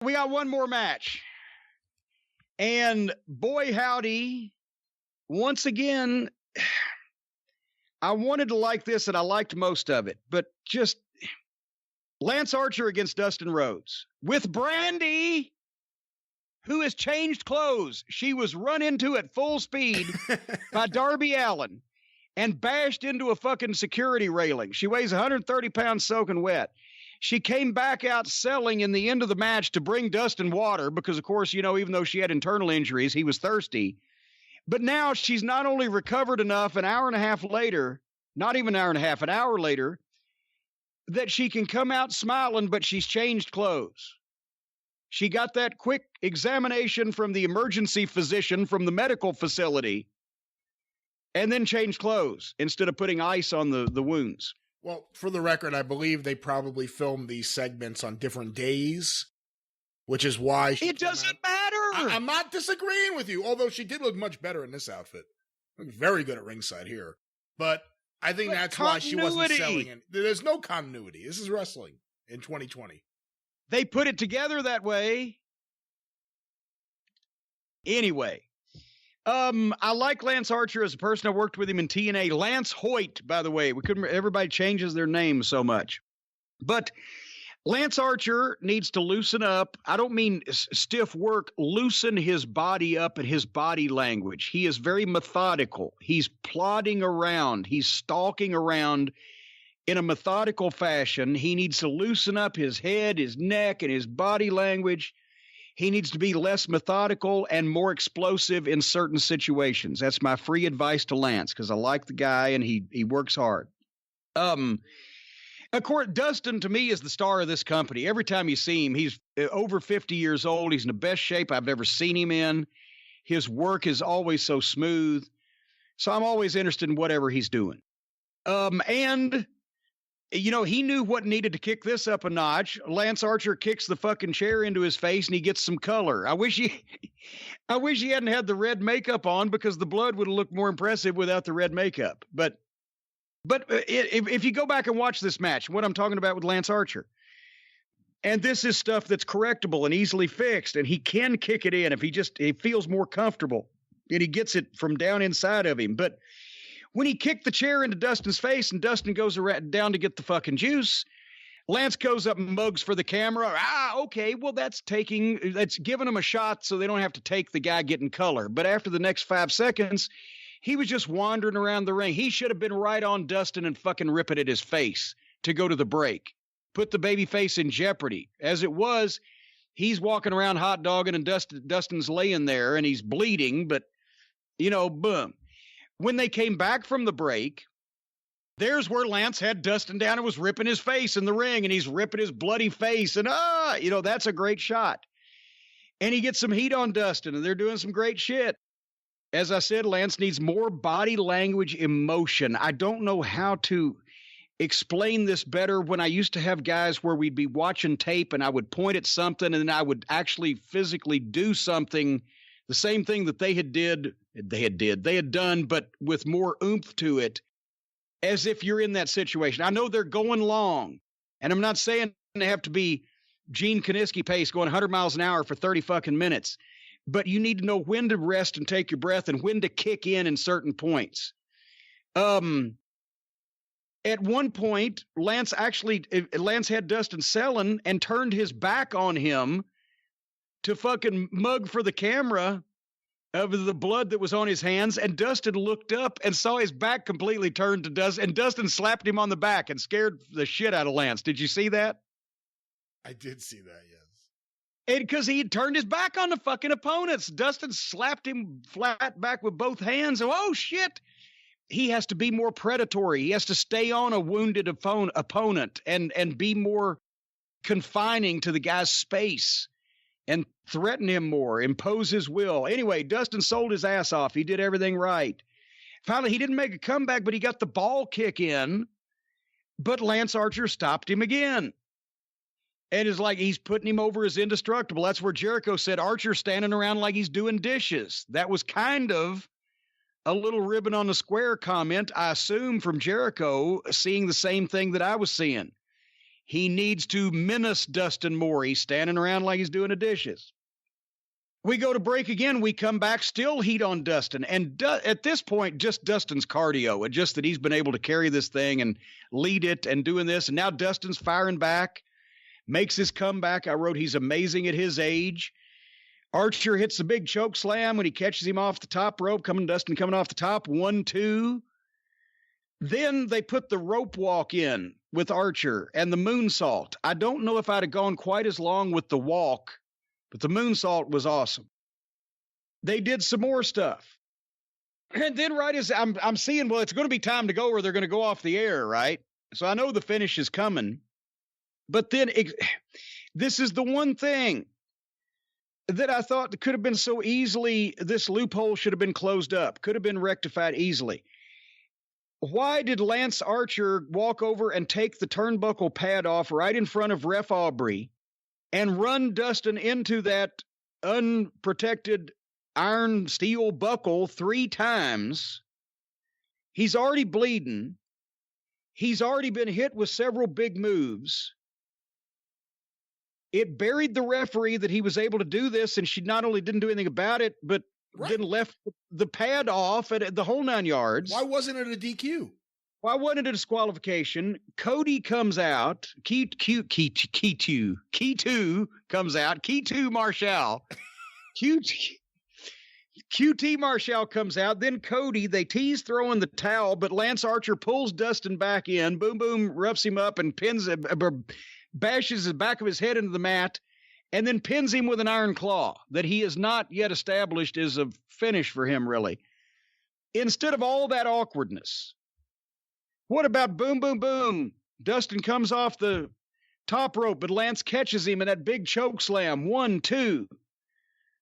we got one more match. And boy, howdy, once again, I wanted to like this, and I liked most of it, but just Lance Archer against Dustin Rhodes with Brandy, who has changed clothes. She was run into at full speed by Darby Allin and bashed into a fucking security railing. She weighs 130 pounds soaking wet. She came back out selling in the end of the match to bring Dustin water because, of course, you know, even though she had internal injuries, he was thirsty. But now she's not only recovered enough an hour and a half later, not even an hour and a half, an hour later, that she can come out smiling, but she's changed clothes. She got that quick examination from the emergency physician from the medical facility and then changed clothes instead of putting ice on the wounds. Well, for the record, I believe they probably filmed these segments on different days, which is why it doesn't matter. I'm not disagreeing with you, although she did look much better in this outfit. Very good at ringside here. But I think that's why she wasn't selling it. There's no continuity. This is wrestling in 2020. They put it together that way. Anyway, I like Lance Archer as a person. I worked with him in TNA. Lance Hoyt, by the way. Everybody changes their name so much. But Lance Archer needs to loosen up. I don't mean stiff work. Loosen his body up and his body language. He is very methodical. He's plodding around. He's stalking around in a methodical fashion. He needs to loosen up his head, his neck, and his body language. He needs to be less methodical and more explosive in certain situations. That's my free advice to Lance, because I like the guy and he works hard. Of course, Dustin, to me, is the star of this company. Every time you see him, he's over 50 years old. He's in the best shape I've ever seen him in. His work is always so smooth. So I'm always interested in whatever he's doing. And, you know, he knew what needed to kick this up a notch. Lance Archer kicks the fucking chair into his face and he gets some color. I wish he hadn't had the red makeup on, because the blood would have looked more impressive without the red makeup. But if you go back and watch this match, what I'm talking about with Lance Archer, and this is stuff that's correctable and easily fixed, and he can kick it in if he feels more comfortable and he gets it from down inside of him. But when he kicked the chair into Dustin's face and Dustin goes down to get the fucking juice, Lance goes up and mugs for the camera. Okay, well, that's giving him a shot so they don't have to take the guy getting color. But after the next 5 seconds, he was just wandering around the ring. He should have been right on Dustin and fucking rip it at his face to go to the break. Put the baby face in jeopardy. As it was, he's walking around hot dogging and Dustin's laying there and he's bleeding, but, you know, boom. When they came back from the break, there's where Lance had Dustin down and was ripping his face in the ring, and he's ripping his bloody face, and you know, that's a great shot. And he gets some heat on Dustin, and they're doing some great shit. As I said, Lance needs more body language emotion. I don't know how to explain this better. When I used to have guys where we'd be watching tape and I would point at something and then I would actually physically do something, the same thing that they had done, but with more oomph to it, as if you're in that situation. I know they're going long, and I'm not saying they have to be Gene Kiniski pace going 100 miles an hour for 30 fucking minutes. But you need to know when to rest and take your breath and when to kick in certain points. At one point, Lance had Dustin selling and turned his back on him to fucking mug for the camera of the blood that was on his hands. And Dustin looked up and saw his back completely turned to Dustin. And Dustin slapped him on the back and scared the shit out of Lance. Did you see that? I did see that, yes. And because he had turned his back on the fucking opponents, Dustin slapped him flat back with both hands. Oh, shit. He has to be more predatory. He has to stay on a wounded opponent and be more confining to the guy's space and threaten him more, impose his will. Anyway, Dustin sold his ass off. He did everything right. Finally, he didn't make a comeback, but he got the ball kick in. But Lance Archer stopped him again. And it's like he's putting him over as indestructible. That's where Jericho said Archer's standing around like he's doing dishes. That was kind of a little ribbon on the square comment, I assume, from Jericho, seeing the same thing that I was seeing. He needs to menace Dustin more. He's standing around like he's doing the dishes. We go to break again. We come back, still heat on Dustin. And at this point, just Dustin's cardio, and just that he's been able to carry this thing and lead it and doing this. And now Dustin's firing back, makes his comeback. I wrote he's amazing at his age. Archer hits the big choke slam when he catches him off the top rope. Dustin coming off the top. 1-2. Then they put the rope walk in with Archer and the moonsault. I don't know if I'd have gone quite as long with the walk, but the moonsault was awesome. They did some more stuff. And then right as I'm seeing, well, it's going to be time to go or they're going to go off the air, right? So I know the finish is coming. But then this is the one thing that I thought could have been so easily, this loophole should have been closed up, could have been rectified easily. Why did Lance Archer walk over and take the turnbuckle pad off right in front of Ref Aubrey and run Dustin into that unprotected iron steel buckle 3 times? He's already bleeding. He's already been hit with several big moves. It buried the referee that he was able to do this, and she not only didn't do anything about it, but then left the pad off at the whole 9 yards. Why wasn't it a DQ? Why wasn't it a disqualification? Cody comes out. Key 2 comes out. Key 2 Marshall. QT Marshall comes out. Then Cody, they tease throwing the towel, but Lance Archer pulls Dustin back in. Boom, boom, roughs him up and bashes the back of his head into the mat, and then pins him with an iron claw that he has not yet established as a finish for him, really. Instead of all that awkwardness, what about boom, boom, boom? Dustin comes off the top rope, but Lance catches him in that big choke slam. 1, 2.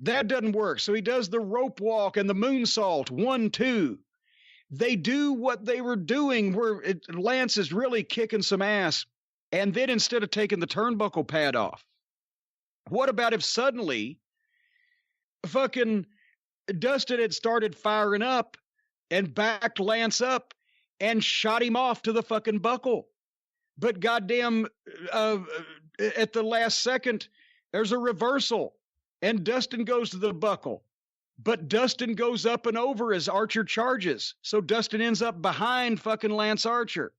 That doesn't work. So he does the rope walk and the moonsault. 1, 2. They do what they were doing where Lance is really kicking some ass. And then instead of taking the turnbuckle pad off, what about if suddenly fucking Dustin had started firing up and backed Lance up and shot him off to the fucking buckle? But goddamn, at the last second, there's a reversal and Dustin goes to the buckle. But Dustin goes up and over as Archer charges. So Dustin ends up behind fucking Lance Archer.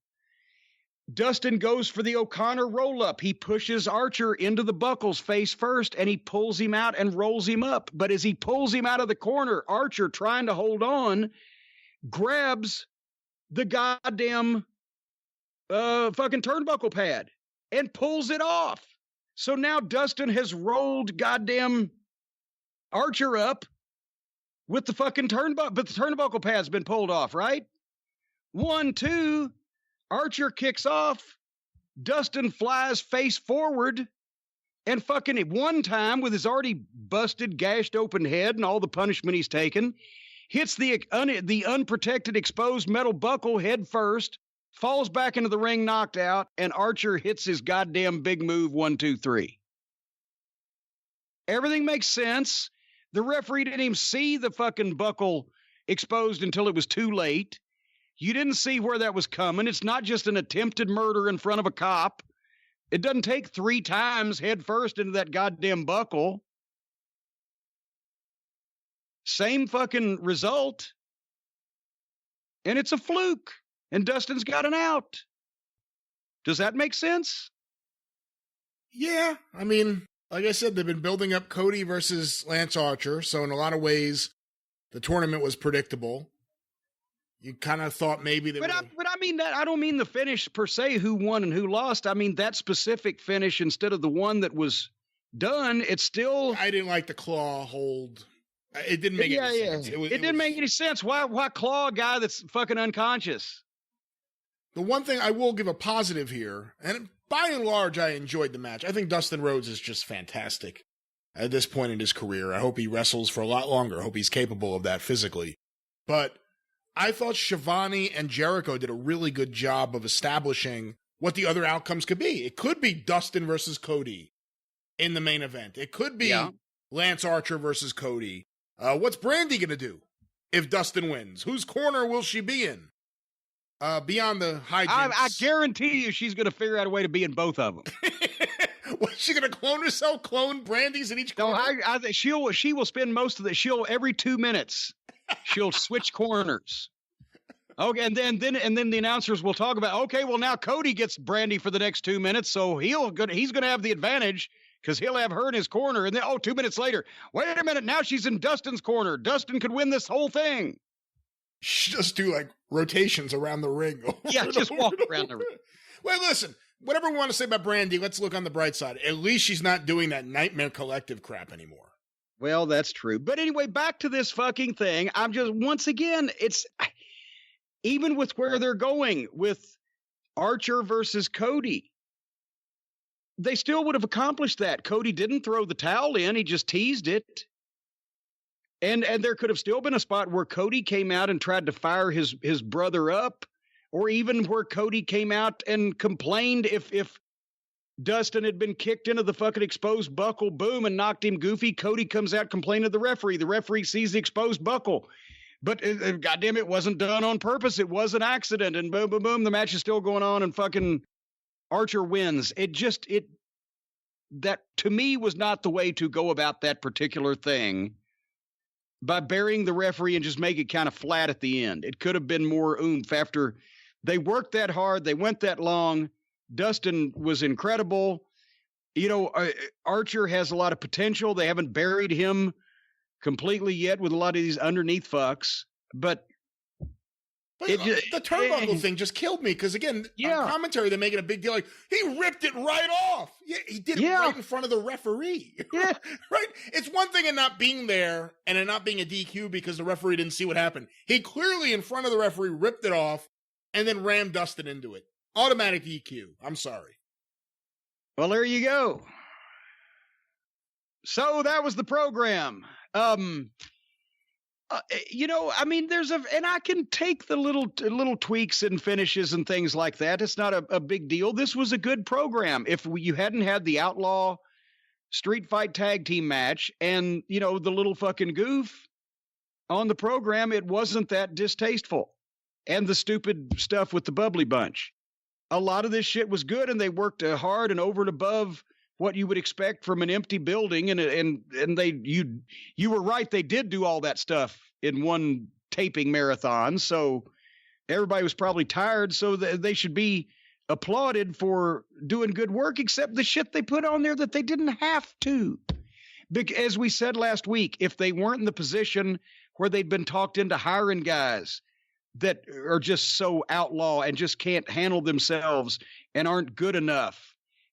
Dustin goes for the O'Connor roll-up. He pushes Archer into the buckles face first, and he pulls him out and rolls him up. But as he pulls him out of the corner, Archer, trying to hold on, grabs the goddamn fucking turnbuckle pad and pulls it off. So now Dustin has rolled goddamn Archer up with the fucking turnbuckle, but the turnbuckle pad's been pulled off, right? 1, 2... Archer kicks off. Dustin flies face forward and fucking at one time with his already busted, gashed open head and all the punishment he's taken, hits the unprotected exposed metal buckle head first, falls back into the ring knocked out, and Archer hits his goddamn big move 1, 2, 3. Everything makes sense. The referee didn't even see the fucking buckle exposed until it was too late. You didn't see where that was coming. It's not just an attempted murder in front of a cop. It doesn't take 3 times head first into that goddamn buckle. Same fucking result. And it's a fluke. And Dustin's got an out. Does that make sense? Yeah. I mean, like I said, they've been building up Cody versus Lance Archer. So in a lot of ways, the tournament was predictable. You kind of thought maybe but I mean that I don't mean the finish per se, who won and who lost. I mean that specific finish instead of the one that was done. It's still. I didn't like the claw hold. It didn't make any sense. It didn't make any sense. Why claw a guy that's fucking unconscious? The one thing I will give a positive here, and by and large, I enjoyed the match. I think Dustin Rhodes is just fantastic at this point in his career. I hope he wrestles for a lot longer. I hope he's capable of that physically. But I thought Shivani and Jericho did a really good job of establishing what the other outcomes could be. It could be Dustin versus Cody in the main event. It could be Lance Archer versus Cody. What's Brandy going to do if Dustin wins? Whose corner will she be in? Beyond the hijinks. I guarantee you she's going to figure out a way to be in both of them. What, is she going to clone herself? Clone Brandy's in each corner? No, I think she will spend most of the, every 2 minutes, she'll switch corners. Okay, and then the announcers will talk about, okay, well, now Cody gets Brandy for the next 2 minutes, so he's going to have the advantage because he'll have her in his corner. And then, 2 minutes later, wait a minute, now she's in Dustin's corner. Dustin could win this whole thing. Just do like rotations around the ring. Yeah, just walk around the ring. Well, listen, whatever we want to say about Brandy, let's look on the bright side. At least she's not doing that Nightmare Collective crap anymore. Well, that's true. But anyway, back to this fucking thing. I'm just, once again, it's even with where they're going with Archer versus Cody, they still would have accomplished that. Cody didn't throw the towel in. He just teased it. And there could have still been a spot where Cody came out and tried to fire his brother up, or even where Cody came out and complained if Dustin had been kicked into the fucking exposed buckle, boom, and knocked him goofy. Cody comes out complaining to the referee. The referee sees the exposed buckle. But goddamn, it wasn't done on purpose. It was an accident. And boom, boom, boom, the match is still going on and fucking Archer wins. That to me was not the way to go about that particular thing, by burying the referee and just make it kind of flat at the end. It could have been more oomph after they worked that hard. They went that long. Dustin was incredible. You know, Archer has a lot of potential. They haven't buried him completely yet with a lot of these underneath fucks, but the turnbuckle thing just killed me because, again, on commentary, they're making a big deal. Like, he ripped it right off. Yeah, he did it right in front of the referee. Yeah. Right? It's one thing in not being there and it not being a DQ because the referee didn't see what happened. He clearly, in front of the referee, ripped it off and then rammed Dustin into it. Automatic DQ. I'm sorry. Well, there you go. So that was the program. You know, I mean, and I can take the little tweaks and finishes and things like that. It's not a big deal. This was a good program. If you hadn't had the Outlaw Street Fight tag team match and, you know, the little fucking goof on the program, it wasn't that distasteful. And the stupid stuff with the bubbly bunch. A lot of this shit was good, and they worked hard and over and above what you would expect from an empty building, and you were right, they did do all that stuff in one taping marathon, so everybody was probably tired, so they should be applauded for doing good work, except the shit they put on there that they didn't have to. As we said last week, if they weren't in the position where they'd been talked into hiring guys that are just so outlaw and just can't handle themselves and aren't good enough,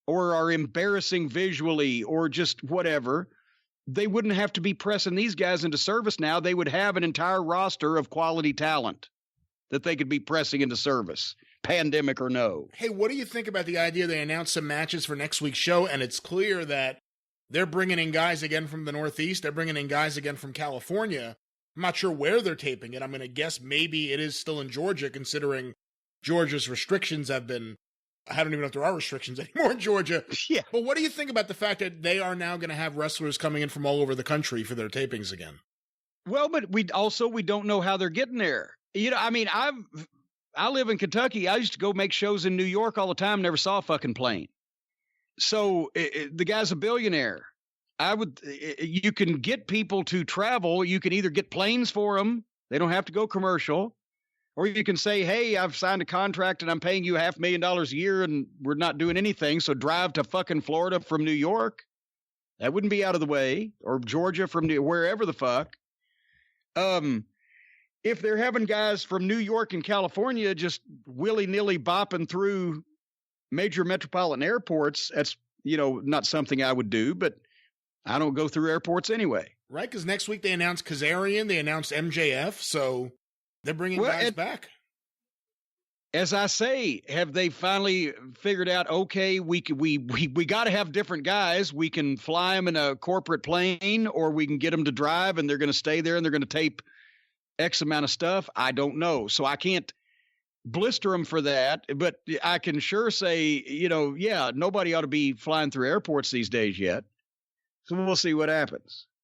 or are embarrassing visually, or just whatever, they wouldn't have to be pressing these guys into service now. They would have an entire roster of quality talent that they could be pressing into service, pandemic or no. Hey, what do you think about the idea they announced some matches for next week's show, and it's clear that they're bringing in guys again from the Northeast, they're bringing in guys again from California. I'm not sure where they're taping it. I'm going to guess maybe it is still in Georgia, considering Georgia's restrictions have been, I don't even know if there are restrictions anymore in Georgia. Yeah. But what do you think about the fact that they are now going to have wrestlers coming in from all over the country for their tapings again? Well, but we don't know how they're getting there. You know, I mean, I live in Kentucky. I used to go make shows in New York all the time. Never saw a fucking plane. So the guy's a billionaire. You can get people to travel. You can either get planes for them. They don't have to go commercial. Or you can say, hey, I've signed a contract and I'm paying you $500,000 a year and we're not doing anything. So drive to fucking Florida from New York. That wouldn't be out of the way. Or Georgia from wherever the fuck. If they're having guys from New York and California just willy-nilly bopping through major metropolitan airports, that's, you know, not something I would do, but I don't go through airports anyway. Right, because next week they announced Kazarian, they announced MJF, so they're bringing guys back. As I say, have they finally figured out, okay, we got to have different guys. We can fly them in a corporate plane, or we can get them to drive, and they're going to stay there, and they're going to tape X amount of stuff. I don't know. So I can't blister them for that, but I can sure say, you know, yeah, nobody ought to be flying through airports these days yet. So we'll see what happens.